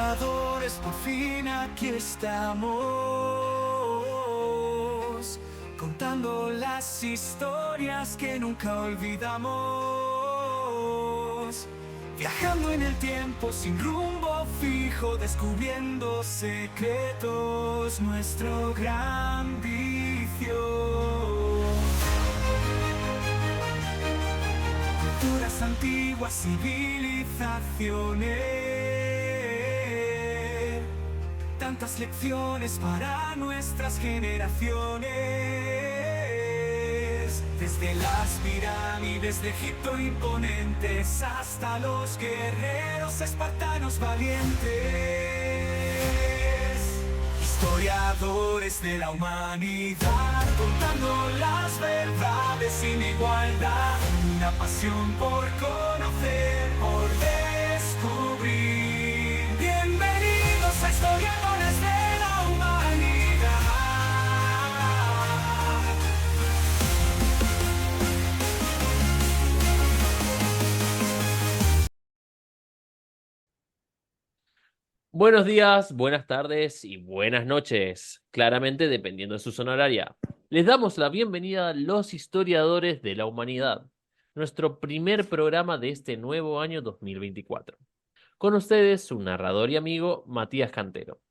Historiadores, por fin aquí estamos, contando las historias que nunca olvidamos. Viajando en el tiempo sin rumbo fijo, descubriendo secretos, nuestro gran vicio. Culturas antiguas, civilizaciones, tantas lecciones para nuestras generaciones. Desde las pirámides de Egipto imponentes hasta los guerreros espartanos valientes. Historiadores de la humanidad, contando las verdades sin igualdad. Una pasión por conocer, por descubrir. Bienvenidos a Historiadores de la Humanidad. Buenos días, buenas tardes y buenas noches, claramente dependiendo de su zona horaria. Les damos la bienvenida a los Historiadores de la Humanidad, nuestro primer programa de este nuevo año 2024. Con ustedes, su narrador y amigo, Matías Cantero.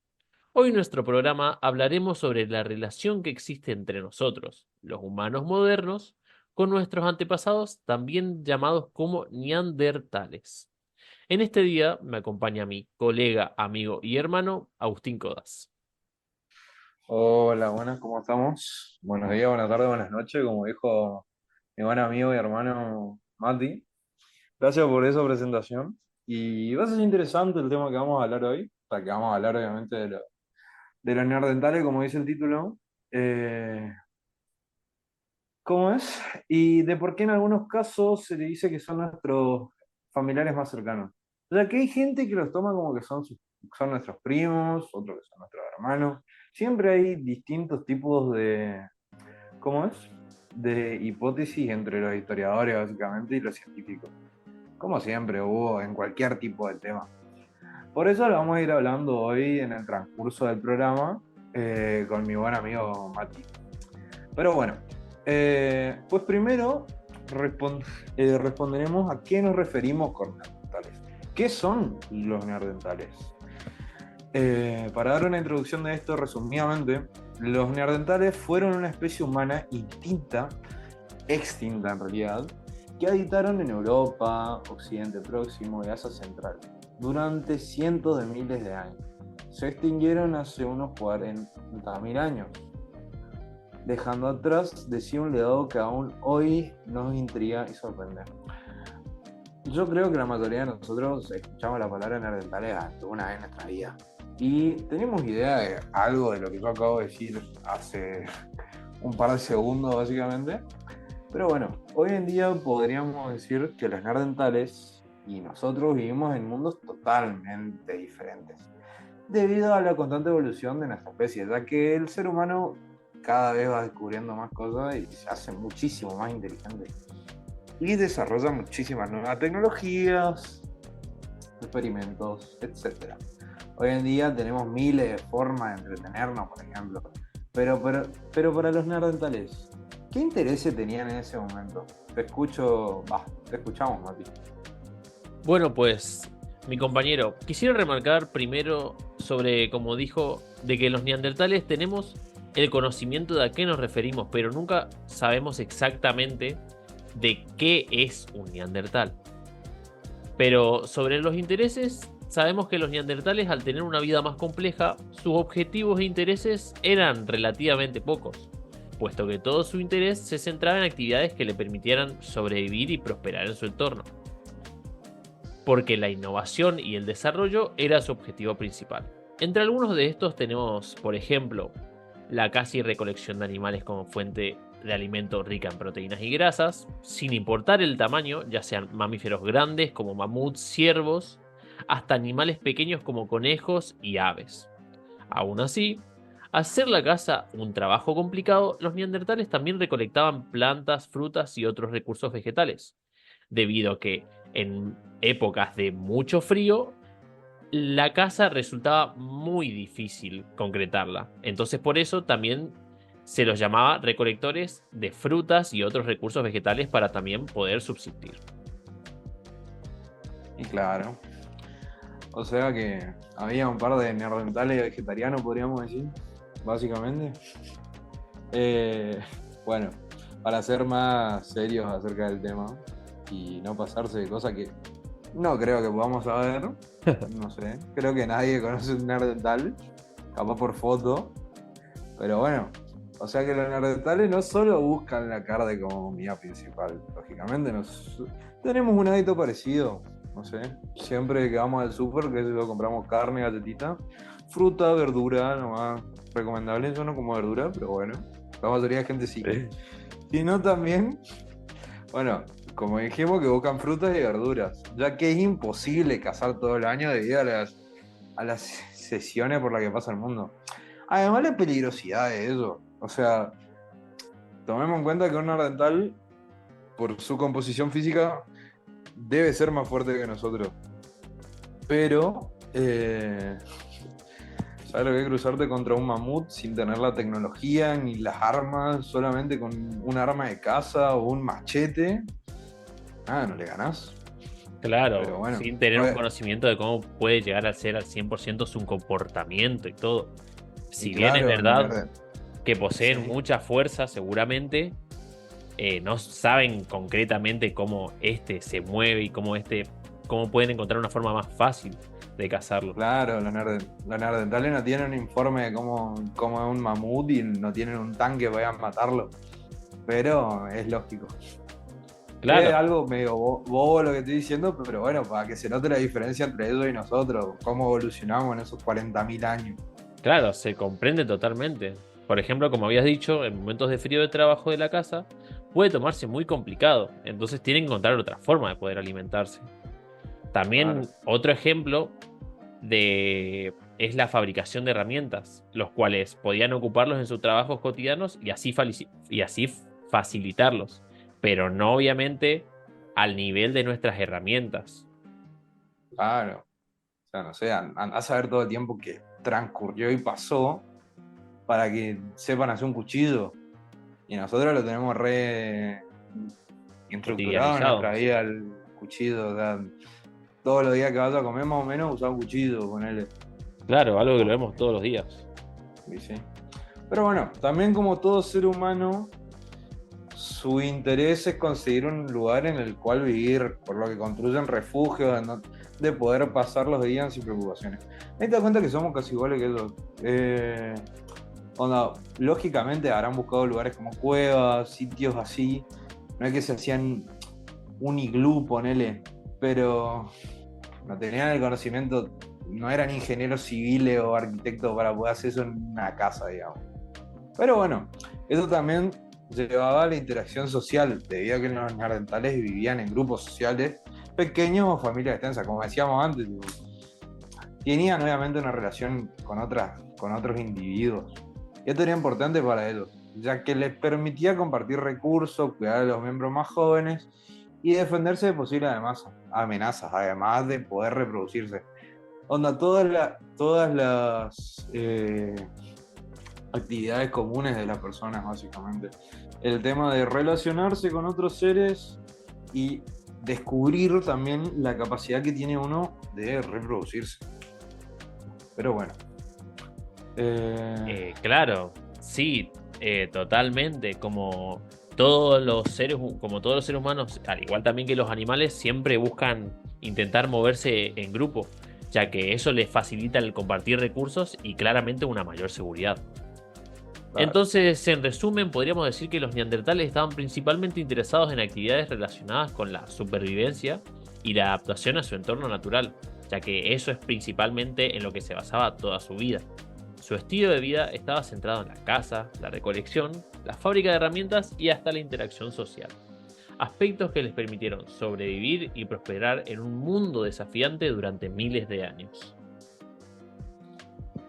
Hoy en nuestro programa hablaremos sobre la relación que existe entre nosotros, los humanos modernos, con nuestros antepasados, también llamados como neandertales. En este día me acompaña mi colega, amigo y hermano, Agustín Codas. Hola, buenas, ¿cómo estamos? Buenos días, buenas tardes, buenas noches, como dijo mi buen amigo y hermano Mati. Gracias por esa presentación. Y va a ser interesante el tema que vamos a hablar hoy, o sea, que vamos a hablar obviamente de los neandertales, como dice el título. Eh, ¿Cómo es? Y de por qué en algunos casos se le dice que son nuestros familiares más cercanos. O sea, que hay gente que los toma como que son nuestros primos, otros que son nuestros hermanos. Siempre hay distintos tipos de, ¿cómo es? De hipótesis entre los historiadores, básicamente, y los científicos. Como siempre hubo en cualquier tipo de tema. Por eso lo vamos a ir hablando hoy en el transcurso del programa con mi buen amigo Mati. Pero bueno, pues primero responderemos a qué nos referimos con neandertales. ¿Qué son los neandertales? Para dar una introducción de esto resumidamente, los neandertales fueron una especie humana extinta en realidad, que habitaron en Europa, Occidente Próximo y Asia Central durante cientos de miles de años. Se extinguieron hace unos 40.000 años, dejando atrás de sí un legado que aún hoy nos intriga y sorprende. Yo creo que la mayoría de nosotros escuchamos la palabra neandertales alguna vez en nuestra vida. Y tenemos idea de algo de lo que yo acabo de decir hace un par de segundos, básicamente. Pero bueno, hoy en día podríamos decir que los neandertales y nosotros vivimos en mundos totalmente diferentes, debido a la constante evolución de nuestra especie, ya que el ser humano cada vez va descubriendo más cosas y se hace muchísimo más inteligente. Y desarrolla muchísimas nuevas tecnologías, experimentos, etc. Hoy en día tenemos miles de formas de entretenernos, por ejemplo. Pero para los neandertales, ¿qué intereses tenían en ese momento? Te escuchamos, Mati. Bueno, pues, mi compañero, quisiera remarcar primero sobre, como dijo, de que los neandertales tenemos el conocimiento de a qué nos referimos, pero nunca sabemos exactamente de qué es un neandertal. Pero sobre los intereses, sabemos que los neandertales, al tener una vida más compleja, sus objetivos e intereses eran relativamente pocos, puesto que todo su interés se centraba en actividades que le permitieran sobrevivir y prosperar en su entorno, porque la innovación y el desarrollo era su objetivo principal. Entre algunos de estos tenemos, por ejemplo, la caza y recolección de animales como fuente de alimento rica en proteínas y grasas, sin importar el tamaño, ya sean mamíferos grandes como mamuts, ciervos, hasta animales pequeños como conejos y aves. Aún así, hacer la caza un trabajo complicado, los neandertales también recolectaban plantas, frutas y otros recursos vegetales, debido a que en épocas de mucho frío la casa resultaba muy difícil concretarla. Entonces por eso también se los llamaba recolectores de frutas y otros recursos vegetales para también poder subsistir. Y claro. O sea que había un par de neandertales vegetarianos, podríamos decir, básicamente. Eh, bueno, para ser más serios acerca del tema y no pasarse de cosas que no creo que podamos saber, no sé, creo que nadie conoce un neandertal, capaz por foto, pero bueno, o sea que los neandertales no solo buscan la carne como comida principal, lógicamente tenemos un hábito parecido, no sé, siempre que vamos al súper, que compramos carne, galletita, fruta, verdura, nomás recomendable, eso no como verdura, pero bueno, la mayoría de gente sí. Sino también, bueno, como dijimos, que buscan frutas y verduras, ya que es imposible cazar todo el año debido a las sesiones por las que pasa el mundo. Además, la peligrosidad de eso. O sea, tomemos en cuenta que un neandertal, por su composición física, debe ser más fuerte que nosotros. Pero, ¿sabes lo que es cruzarte contra un mamut sin tener la tecnología ni las armas, solamente con un arma de caza o un machete? Ah, no le ganás. Claro, Pero bueno, sin tener un pues, conocimiento de cómo puede llegar a ser al 100% su comportamiento y todo. Si y bien es claro, verdad que poseen sí, mucha fuerza, seguramente no saben concretamente cómo se mueve y cómo pueden encontrar una forma más fácil de cazarlo. claro, los neandertales no tienen un informe de cómo es un mamut y no tienen un tanque para matarlo. Pero es lógico. Es Claro, algo medio bobo lo que estoy diciendo, pero bueno, para que se note la diferencia entre ellos y nosotros, cómo evolucionamos en esos 40.000 años. claro, se comprende totalmente. Por ejemplo, como habías dicho, en momentos de frío de trabajo de la casa, puede tomarse muy complicado. Entonces tienen que encontrar otra forma de poder alimentarse. Claro. También otro ejemplo es la fabricación de herramientas, los cuales podían ocuparlos en sus trabajos cotidianos y así facilitarlos, pero no obviamente al nivel de nuestras herramientas. Claro. O sea, no sé, andás a saber todo el tiempo que transcurrió y pasó para que sepan hacer un cuchillo. Y nosotros lo tenemos re estructurado en Cotidianizado, nuestra vida el cuchillo. O sea, todos los días que vas a comer más o menos usar un cuchillo, ponele. claro, algo que lo vemos todos los días. ¿Viste? Pero bueno, también como todo ser humano, su interés es conseguir un lugar en el cual vivir, por lo que construyen refugios de poder pasar los días sin preocupaciones. Ahí te das cuenta que somos casi iguales que ellos. Onda, lógicamente habrán buscado lugares como cuevas, sitios así. No es que se hacían un iglú, ponele, pero no tenían el conocimiento, no eran ingenieros civiles o arquitectos para poder hacer eso en una casa, digamos. Pero bueno, eso también llevaba a la interacción social, debido a que los neandertales vivían en grupos sociales pequeños o familias extensas, como decíamos antes. Tipo, tenían obviamente una relación con otros individuos. Y esto era importante para ellos, ya que les permitía compartir recursos, cuidar a los miembros más jóvenes y defenderse de posibles amenazas, además de poder reproducirse. Onda, todas las actividades comunes de las personas, básicamente. El tema de relacionarse con otros seres y descubrir también la capacidad que tiene uno de reproducirse. Pero bueno. Claro, sí, totalmente. Como todos los seres humanos, al igual también que los animales, siempre buscan intentar moverse en grupo, ya que eso les facilita el compartir recursos y claramente una mayor seguridad. Claro. Entonces, en resumen, podríamos decir que los neandertales estaban principalmente interesados en actividades relacionadas con la supervivencia y la adaptación a su entorno natural, ya que eso es principalmente en lo que se basaba toda su vida. Su estilo de vida estaba centrado en la caza, la recolección, la fábrica de herramientas y hasta la interacción social. Aspectos que les permitieron sobrevivir y prosperar en un mundo desafiante durante miles de años.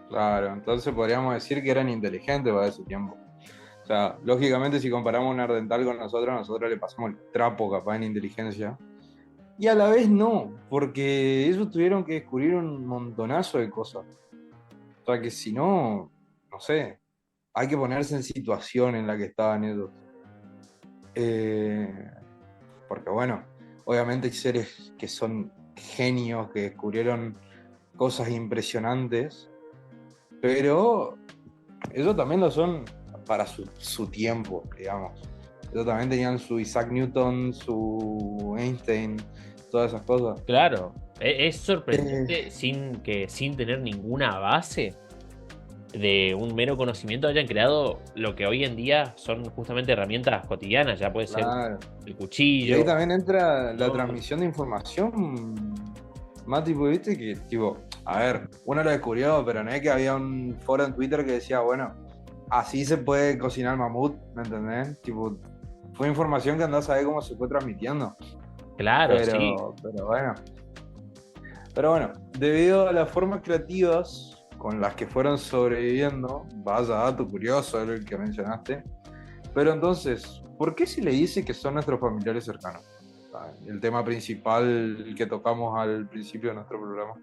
Claro, entonces podríamos decir que eran inteligentes para ese tiempo. O sea, lógicamente si comparamos un neandertal con nosotros le pasamos el trapo capaz en inteligencia. y a la vez no, porque ellos tuvieron que descubrir un montonazo de cosas. O sea que si no, no sé, hay que ponerse en situación en la que estaban ellos. Eh, Porque bueno, obviamente hay seres que son genios, que descubrieron cosas impresionantes, pero ellos también lo son para su tiempo, digamos. Ellos también tenían su Isaac Newton, su Einstein, todas esas cosas. Claro, es Eh, sorprendente sin tener ninguna base de un mero conocimiento hayan creado lo que hoy en día son justamente herramientas cotidianas, ya puede ser claro. el Y ahí cuchillo, también entra la ¿no? transmisión de información. Más tipo, viste que, tipo, a ver, uno lo descubrió, pero no es que había un foro en Twitter que decía, bueno, así se puede cocinar mamut, ¿me entendés? Tipo, fue información que andás a saber cómo se fue transmitiendo. Claro, sí. Pero bueno. Pero bueno, debido a las formas creativas con las que fueron sobreviviendo, vaya dato curioso el que mencionaste, pero entonces, ¿por qué se le dice que son nuestros familiares cercanos? El tema principal que tocamos al principio de nuestro programa.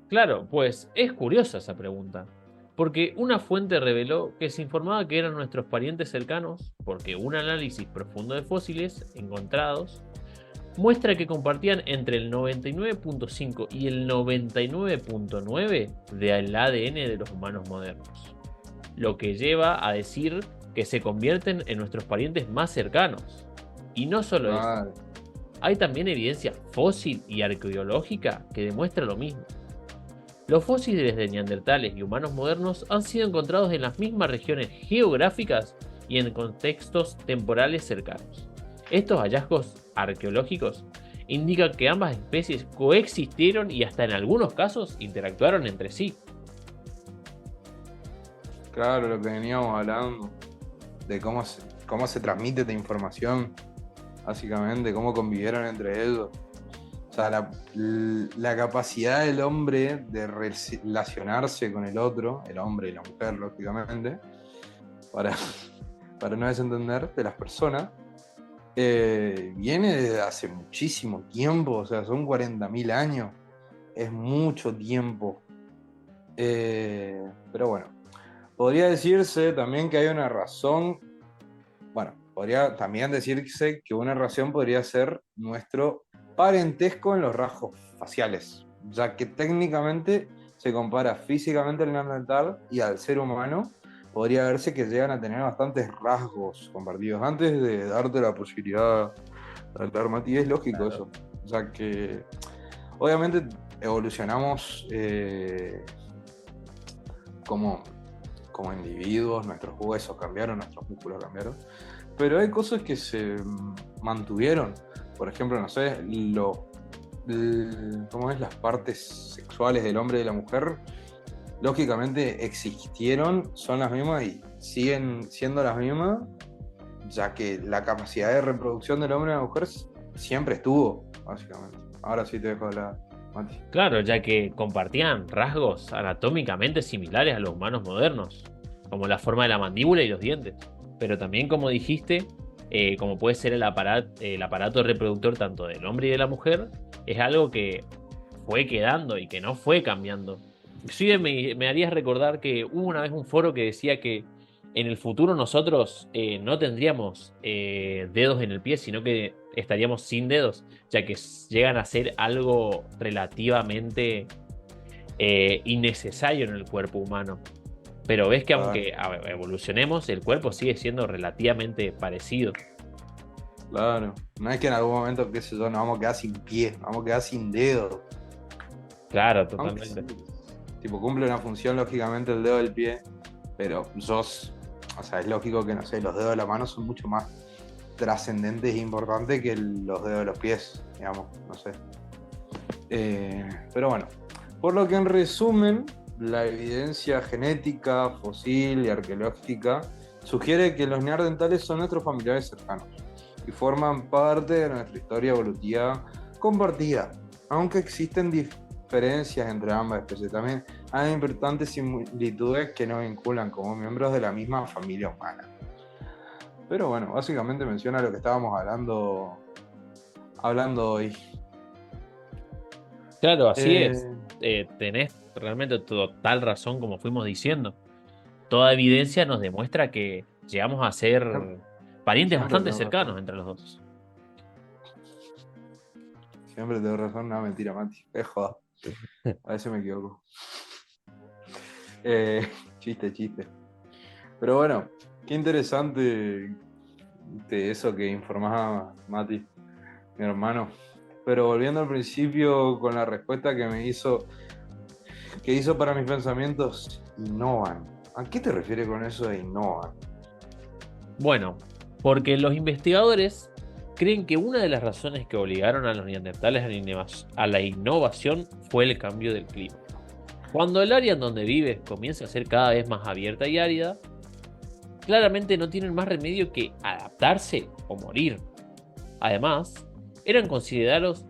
Claro, pues es curiosa esa pregunta, porque una fuente reveló que se informaba que eran nuestros parientes cercanos, porque un análisis profundo de fósiles encontrados muestra que compartían entre el 99.5 y el 99.9 del ADN de los humanos modernos, lo que lleva a decir que se convierten en nuestros parientes más cercanos. Y no solo eso, Claro, hay también evidencia fósil y arqueológica que demuestra lo mismo. Los fósiles de neandertales y humanos modernos han sido encontrados en las mismas regiones geográficas y en contextos temporales cercanos. Estos hallazgos arqueológicos indican que ambas especies coexistieron y hasta en algunos casos interactuaron entre sí. claro, lo que veníamos hablando, de cómo se transmite esta información, básicamente, cómo convivieron entre ellos. O sea, la capacidad del hombre de relacionarse con el otro, el hombre y la mujer, lógicamente, para, para no desentender de las personas, viene desde hace muchísimo tiempo, o sea, son 40.000 años, es mucho tiempo. Pero bueno, podría decirse también que hay una razón, bueno, podría también decirse que una razón podría ser nuestro parentesco en los rasgos faciales, ya que técnicamente se compara físicamente al neandertal y al ser humano, podría verse que llegan a tener bastantes rasgos compartidos. Antes de darte la posibilidad de hablar, Mati, es lógico eso. O sea que obviamente evolucionamos como, como individuos, nuestros huesos cambiaron, nuestros músculos cambiaron, pero hay cosas que se mantuvieron. Por ejemplo, no sé, ¿cómo es? Las partes sexuales del hombre y de la mujer, lógicamente existieron, son las mismas y siguen siendo las mismas, ya que la capacidad de reproducción del hombre y de la mujer siempre estuvo, básicamente. Ahora sí te dejo hablar, Mati. Claro, ya que compartían rasgos anatómicamente similares a los humanos modernos, como la forma de la mandíbula y los dientes. Pero también, como dijiste, como puede ser el aparato reproductor tanto del hombre y de la mujer, es algo que fue quedando y que no fue cambiando. Inclusive me harías recordar que hubo una vez un foro que decía que en el futuro nosotros no tendríamos dedos en el pie, sino que estaríamos sin dedos, ya que llegan a ser algo relativamente innecesario en el cuerpo humano. Pero ves que Claro, aunque evolucionemos, el cuerpo sigue siendo relativamente parecido. claro. No es que en algún momento, qué sé yo, nos vamos a quedar sin pie, nos vamos a quedar sin dedo. Claro, Aunque sí, totalmente. tipo, cumple una función lógicamente el dedo del pie, pero o sea, es lógico que, no sé, los dedos de la mano son mucho más trascendentes e importantes que los dedos de los pies, digamos, no sé. Pero bueno, por lo que en resumen, la evidencia genética, fósil y arqueológica sugiere que los neandertales son nuestros familiares cercanos y forman parte de nuestra historia evolutiva compartida, aunque existen diferencias entre ambas especies. También hay importantes similitudes que nos vinculan como miembros de la misma familia humana. Pero bueno, básicamente menciona lo que estábamos hablando hablando hoy. Claro, así Eh, es. Tenés realmente total razón, como fuimos diciendo. Toda evidencia nos demuestra que llegamos a ser parientes siempre bastante tengo cercanos razón. entre los dos. Siempre tengo razón. No, mentira, Mati. Es joda. A veces me equivoco. Eh, chiste. Pero bueno, qué interesante de eso que informaba Mati, mi hermano. Pero volviendo al principio con la respuesta que hizo para mis pensamientos, innovan. ¿A qué te refieres con eso de innovan? Bueno, porque los investigadores creen que una de las razones que obligaron a los neandertales a la innovación fue el cambio del clima. Cuando el área en donde vives comienza a ser cada vez más abierta y árida, claramente no tienen más remedio que adaptarse o morir. Además, eran considerados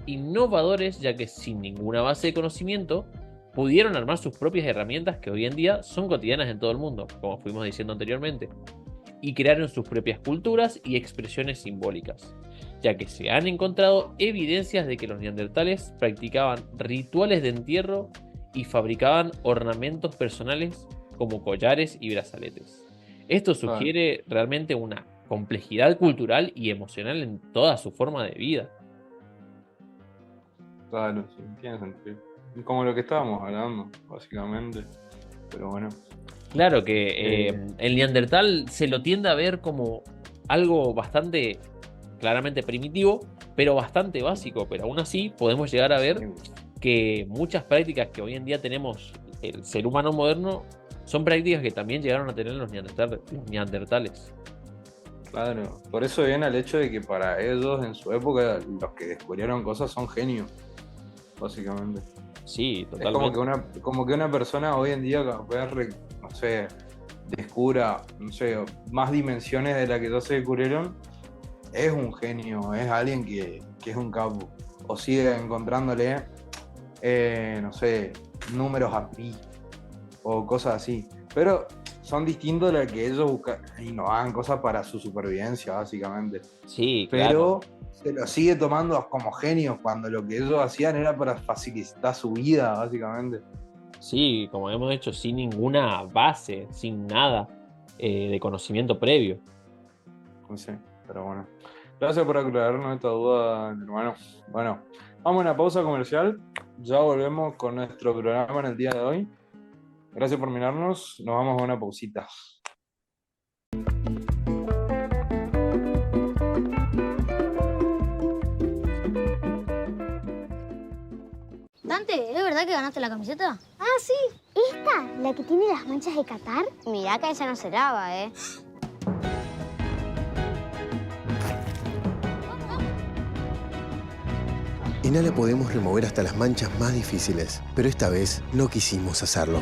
innovadores ya que sin ninguna base de conocimiento pudieron armar sus propias herramientas que hoy en día son cotidianas en todo el mundo, como fuimos diciendo anteriormente, y crearon sus propias culturas y expresiones simbólicas, ya que se han encontrado evidencias de que los neandertales practicaban rituales de entierro y fabricaban ornamentos personales como collares y brazaletes. Esto Claro, sugiere realmente una complejidad cultural y emocional en toda su forma de vida. claro, sí, tiene sentido. Como lo que estábamos hablando, básicamente. Pero bueno. Claro que Eh, el neandertal se lo tiende a ver como algo bastante claramente primitivo, pero bastante básico, pero aún así podemos llegar a ver sí, que muchas prácticas que hoy en día tenemos el ser humano moderno son prácticas que también llegaron a tener los neandertales. claro. Por eso viene el hecho de que para ellos, en su época, los que descubrieron cosas son genios, básicamente. Sí, Es como que totalmente. una persona hoy en día capaz, no sé, descubra, no sé, más dimensiones de las que ya se descubrieron, es un genio, es alguien que es un capo. O sigue encontrándole, no sé, números a pi o cosas así. Pero son distintos de lo que ellos buscan y no hagan cosas para su supervivencia, básicamente. Sí, claro. Pero se lo sigue tomando como genios cuando lo que ellos hacían era para facilitar su vida, básicamente. Sí, como hemos hecho, sin ninguna base, sin nada de conocimiento previo. No sé, pero bueno. Gracias por aclararnos esta duda, mi hermano. Bueno, vamos a una pausa comercial. Ya volvemos con nuestro programa en el día de hoy. Gracias por mirarnos. Nos vamos a una pausita. Dante, ¿es verdad que ganaste la camiseta? Ah, sí, esta, la que tiene las manchas de Qatar. Mirá que esa no se lava, ¿eh? En Ala podemos remover hasta las manchas más difíciles, pero esta vez no quisimos hacerlo.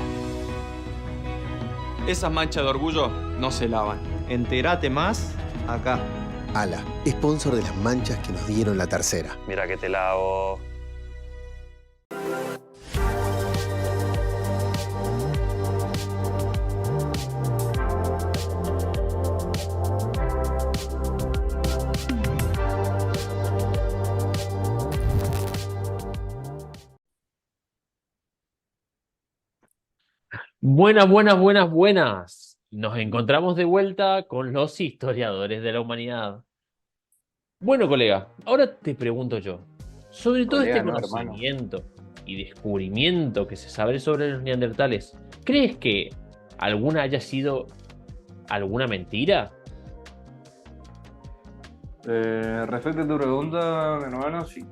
Esas manchas de orgullo no se lavan. Entérate más acá. Ala, sponsor de las manchas que nos dieron la tercera. Mira que te lavo. Buenas. Nos encontramos de vuelta con los historiadores de la humanidad. Bueno, colega, ahora te pregunto yo, sobre todo este Colega, no, hermano. conocimiento y descubrimiento que se sabe sobre los neandertales, ¿crees que alguna haya sido alguna mentira? Respecto a tu pregunta, mi hermano, sí.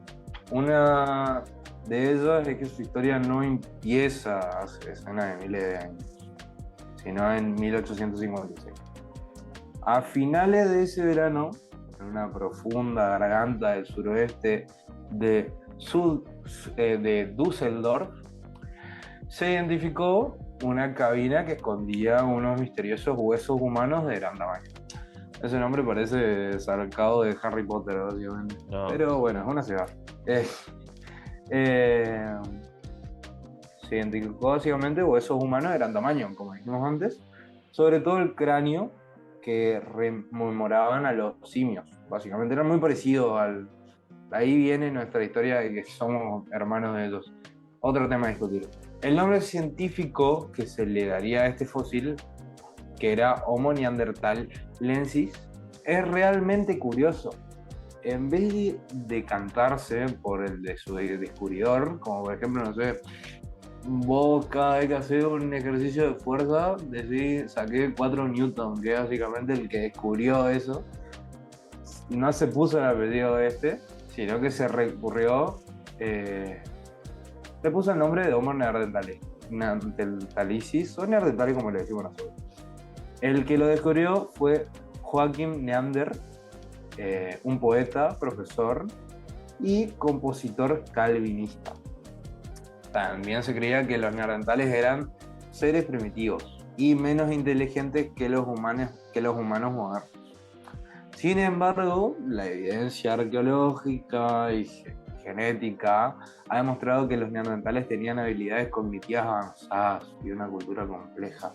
Una de ellas es que su historia no empieza hace decenas de miles de años, sino en 1856. A finales de ese verano, en una profunda garganta del suroeste de, de Düsseldorf, se identificó una cabina que escondía unos misteriosos huesos humanos de gran tamaño. Ese nombre parece sacado de Harry Potter, básicamente. No. Pero bueno, es una ciudad. Eh, se identificó básicamente huesos humanos de gran tamaño, como dijimos antes, sobre todo el cráneo que rememoraban a los simios. Básicamente eran muy parecidos ahí viene nuestra historia de que somos hermanos de ellos. Otro tema a discutir. El nombre científico que se le daría a este fósil, que era Homo neanderthalensis, es realmente curioso. En vez de decantarse por el de su descubridor, como por ejemplo, no sé, vos cada vez que haces un ejercicio de fuerza, decís, saqué 4 Newton, que es básicamente el que descubrió eso, no se puso el apellido de este, sino que se recurrió, le puso el nombre de Homo neanderthalensis, o neanderthalis como le decimos nosotros. El que lo descubrió fue Joachim Neander, un poeta, profesor y compositor calvinista. También se creía que los neandertales eran seres primitivos y menos inteligentes que los humanos modernos. Sin embargo, la evidencia arqueológica y genética ha demostrado que los neandertales tenían habilidades cognitivas avanzadas y una cultura compleja.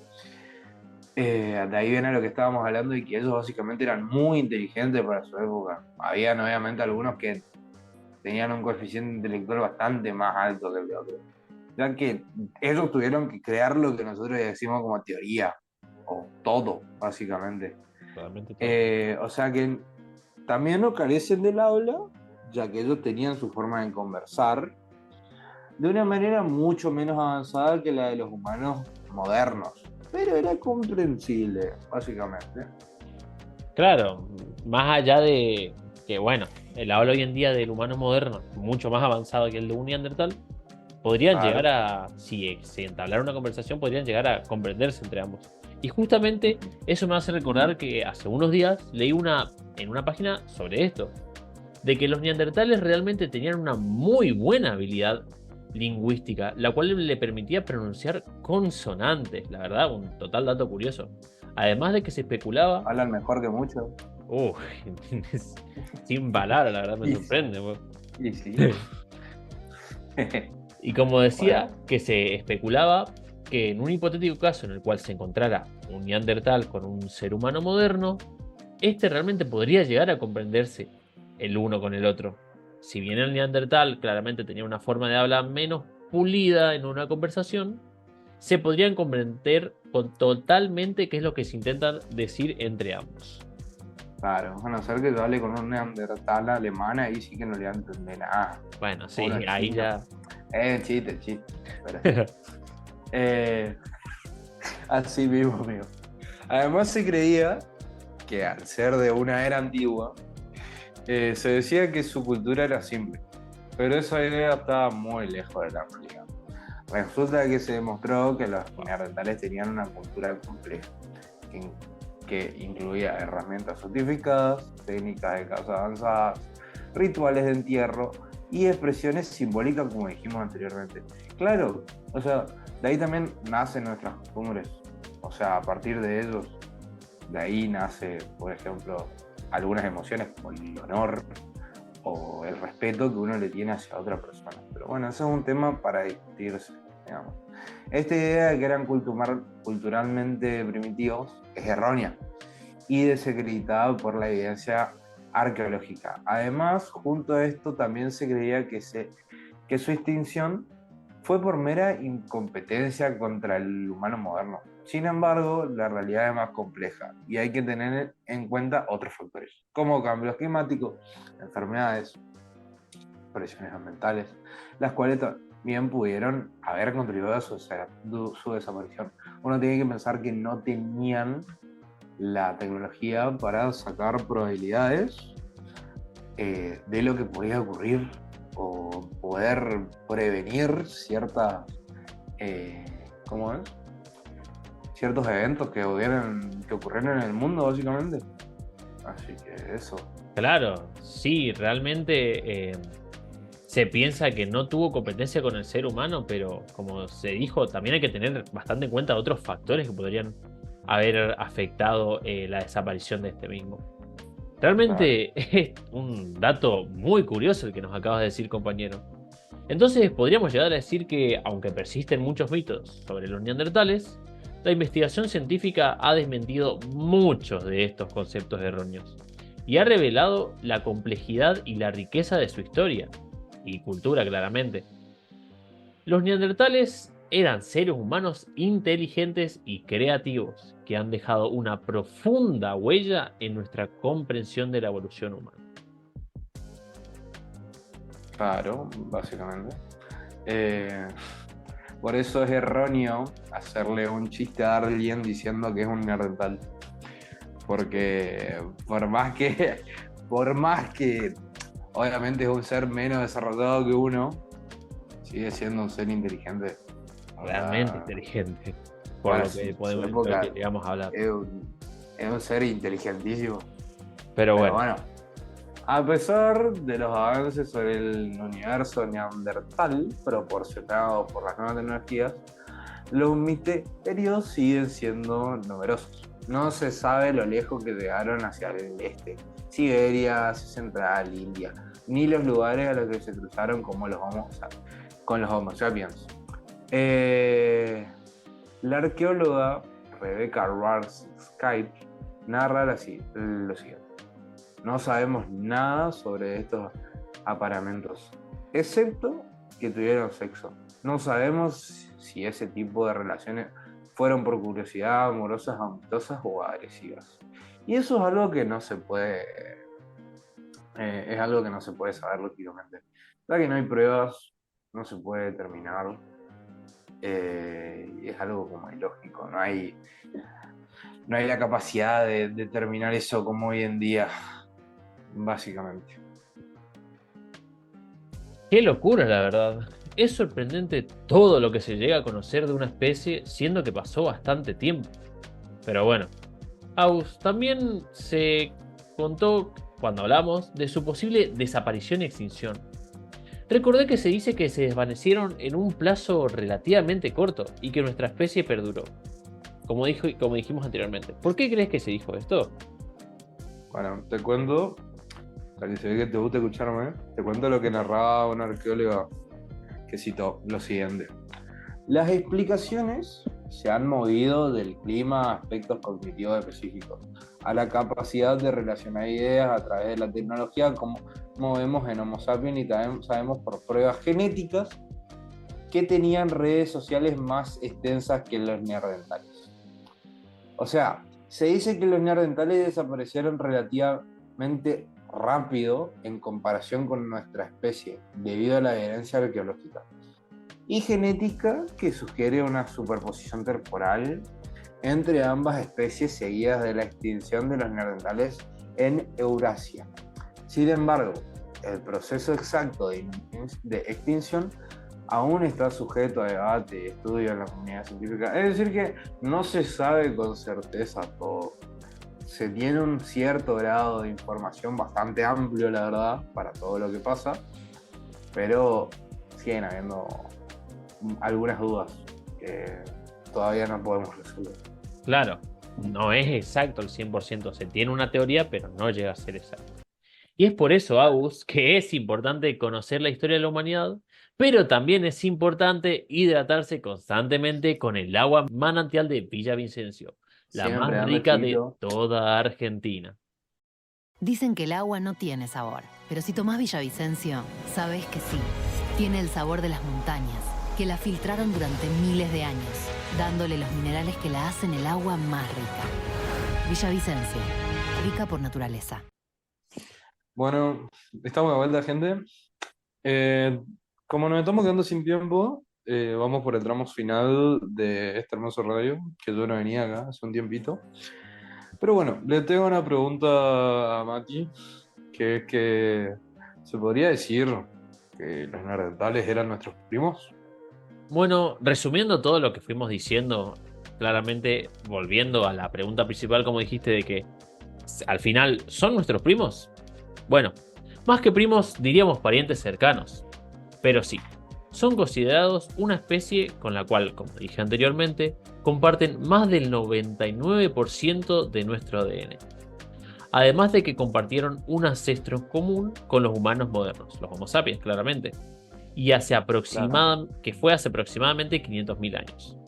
De ahí viene lo que estábamos hablando y que ellos básicamente eran muy inteligentes para su época. Habían obviamente algunos que tenían un coeficiente intelectual bastante más alto que el de otros, ya que ellos tuvieron que crear lo que nosotros decimos como teoría, o todo, básicamente. Totalmente todo. O sea que también no carecen del habla, ya que ellos tenían su forma de conversar de una manera mucho menos avanzada que la de los humanos modernos, pero era comprensible, básicamente. Claro, más allá de que, bueno, el habla hoy en día del humano moderno, mucho más avanzado que el de un neandertal, podrían Claro. llegar a, si se entablara una conversación, podrían llegar a comprenderse entre ambos. Y justamente eso me hace recordar que hace unos días leí en una página sobre esto, de que los neandertales realmente tenían una muy buena habilidad lingüística, la cual le permitía pronunciar consonantes, la verdad, un total dato curioso. Además de que se especulaba... Hablan mejor que muchos. Sin palabras, la verdad me Y- sorprende. Y sí. Y como decía, Bueno. que se especulaba que en un hipotético caso en el cual se encontrara un neandertal con un ser humano moderno, este realmente podría llegar a comprenderse el uno con el otro. Si bien el neandertal claramente tenía una forma de habla menos pulida en una conversación, se podrían comprender totalmente qué es lo que se intentan decir entre ambos. Claro, a no ser que yo hable con un neandertal alemán, ahí sí que no le voy a entender nada. Bueno, sí, Pobre ahí chino. ya... Chiste. Pero- así mismo, amigo. Además se creía que al ser de una era antigua, se decía que su cultura era simple, pero esa idea estaba muy lejos de la realidad. Resulta que se demostró que los neandertales tenían una cultura compleja, que incluía herramientas sofisticadas, técnicas de caza avanzadas, rituales de entierro y expresiones simbólicas, como dijimos anteriormente. Claro, o sea, de ahí también nacen nuestras costumbres. O sea, a partir de ellos, de ahí nace, por ejemplo, algunas emociones como el honor o el respeto que uno le tiene hacia otra persona. Pero bueno, ese es un tema para discutirse, digamos. Esta idea de que eran culturalmente primitivos es errónea y desacreditada por la evidencia arqueológica. Además, junto a esto también se creía que su extinción fue por mera incompetencia contra el humano moderno. Sin embargo, la realidad es más compleja y hay que tener en cuenta otros factores, como cambios climáticos, enfermedades, presiones ambientales, las cuales también pudieron haber contribuido a su desaparición. Uno tiene que pensar que no tenían la tecnología para sacar probabilidades de lo que podía ocurrir o poder prevenir ciertas ciertos eventos que ocurrieron en el mundo, básicamente. Así que eso. Claro, sí, realmente se piensa que no tuvo competencia con el ser humano, pero como se dijo, también hay que tener bastante en cuenta otros factores que podrían haber afectado la desaparición de este mismo. Realmente es un dato muy curioso el que nos acabas de decir, compañero. Entonces podríamos llegar a decir que, aunque persisten muchos mitos sobre los neandertales, la investigación científica ha desmentido muchos de estos conceptos erróneos. y ha revelado la complejidad y la riqueza de su historia y cultura, claramente. Los neandertales eran seres humanos inteligentes y creativos que han dejado una profunda huella en nuestra comprensión de la evolución humana. Claro, básicamente. Por eso es erróneo hacerle un chiste a alguien diciendo que es un neandertal. Porque por más que obviamente es un ser menos desarrollado que uno, sigue siendo un ser inteligente. Realmente inteligente. Por Bueno, lo que sí, podemos su época lo que llegamos a hablar. Es un ser inteligentísimo. Pero Pero bueno, bueno, a pesar de los avances sobre el universo neandertal proporcionados por las nuevas tecnologías, los misterios siguen siendo numerosos. No se sabe lo lejos que llegaron hacia el este, Siberia, Asia Central, India, ni los lugares a los que se cruzaron como con los Homo sapiens. La arqueóloga Rebecca Skype narra lo siguiente. No sabemos nada sobre estos aparamentos, excepto que tuvieron sexo. No sabemos si ese tipo de relaciones fueron por curiosidad, amorosas, amistosas o agresivas. Y eso es algo que no se puede, saber lógicamente. Ya que no hay pruebas, no se puede determinar. Es algo como ilógico. No hay la capacidad de determinar eso como hoy en día, básicamente. qué locura, la verdad. Es sorprendente todo lo que se llega a conocer de una especie, siendo que pasó bastante tiempo. Pero bueno, también se contó, cuando hablamos, de su posible desaparición y extinción. Recordé que se dice que se desvanecieron en un plazo relativamente corto y que nuestra especie perduró. Como dijimos anteriormente. ¿Por qué crees que se dijo esto? Bueno, te cuento, para que se ve que te gusta escucharme, te cuento lo que narraba una arqueóloga que citó lo siguiente. Las explicaciones se han movido del clima a aspectos cognitivos específicos, a la capacidad de relacionar ideas a través de la tecnología, como vemos en Homo sapiens, y también sabemos por pruebas genéticas que tenían redes sociales más extensas que los neandertales. O sea, se dice que los neandertales desaparecieron relativamente rápido en comparación con nuestra especie, debido a la evidencia arqueológica y genética que sugiere una superposición temporal entre ambas especies seguidas de la extinción de los neandertales en Eurasia. Sin embargo, el proceso exacto de extinción aún está sujeto a debate y estudio en la comunidad científica. Es decir que no se sabe con certeza todo. Se tiene un cierto grado de información bastante amplio, la verdad, para todo lo que pasa, pero siguen habiendo algunas dudas que todavía no podemos resolver. Claro, no es exacto el 100%. Se tiene una teoría, pero no llega a ser exacto. Y es por eso, Agus, que es importante conocer la historia de la humanidad, pero también es importante hidratarse constantemente con el agua manantial de Villavicencio, la Siempre más dame rica de tiro. toda Argentina. Dicen que el agua no tiene sabor, pero si tomás Villavicencio, sabes que sí. Tiene el sabor de las montañas, que la filtraron durante miles de años, dándole los minerales que la hacen el agua más rica. Villavicencio, rica por naturaleza. Bueno, estamos de vuelta, gente. Como nos estamos quedando sin tiempo, vamos por el tramo final de este hermoso radio, que yo no venía acá hace un tiempito. Pero bueno, le tengo una pregunta a Mati, que es que ¿se podría decir que los neandertales eran nuestros primos? Bueno, resumiendo todo lo que fuimos diciendo, claramente volviendo a la pregunta principal, como dijiste, de que al final son nuestros primos. Bueno, más que primos, diríamos parientes cercanos. Pero sí, son considerados una especie con la cual, como dije anteriormente, comparten más del 99% de nuestro ADN. Además de que compartieron un ancestro común con los humanos modernos, los Homo sapiens, claramente, y que fue hace aproximadamente 500.000 años.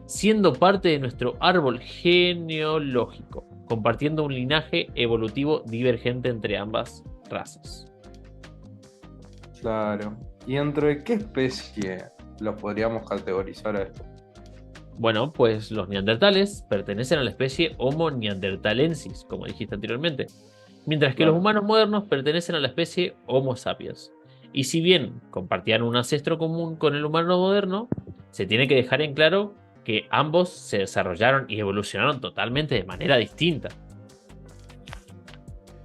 siendo parte de nuestro árbol genealógico, compartiendo un linaje evolutivo divergente entre ambas razas. Claro. ¿Y dentro de qué especie los podríamos categorizar a esto? Bueno, pues los neandertales pertenecen a la especie Homo neanderthalensis, como dijiste anteriormente, mientras que Claro. los humanos modernos pertenecen a la especie Homo sapiens. Y si bien compartían un ancestro común con el humano moderno, se tiene que dejar en claro que ambos se desarrollaron y evolucionaron totalmente de manera distinta.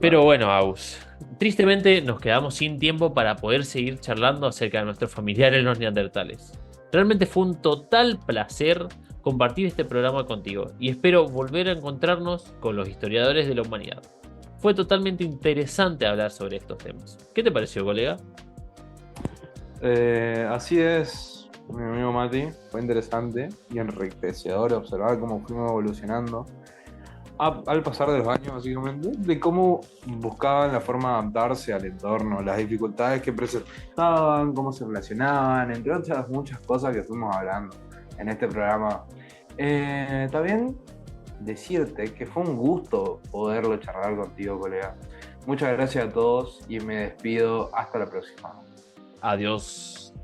Pero bueno, Aus, tristemente nos quedamos sin tiempo para poder seguir charlando acerca de nuestros familiares los neandertales. Realmente fue un total placer compartir este programa contigo y espero volver a encontrarnos con los historiadores de la humanidad. Fue totalmente interesante hablar sobre estos temas. ¿Qué te pareció, colega? Así es, mi amigo Mati. Fue interesante y enriquecedor observar cómo fuimos evolucionando al pasar de los años, básicamente, de cómo buscaban la forma de adaptarse al entorno, las dificultades que presentaban, cómo se relacionaban, entre otras muchas cosas que fuimos hablando en este programa. También decirte que fue un gusto poderlo charlar contigo, colega. Muchas gracias a todos y me despido hasta la próxima. Adiós.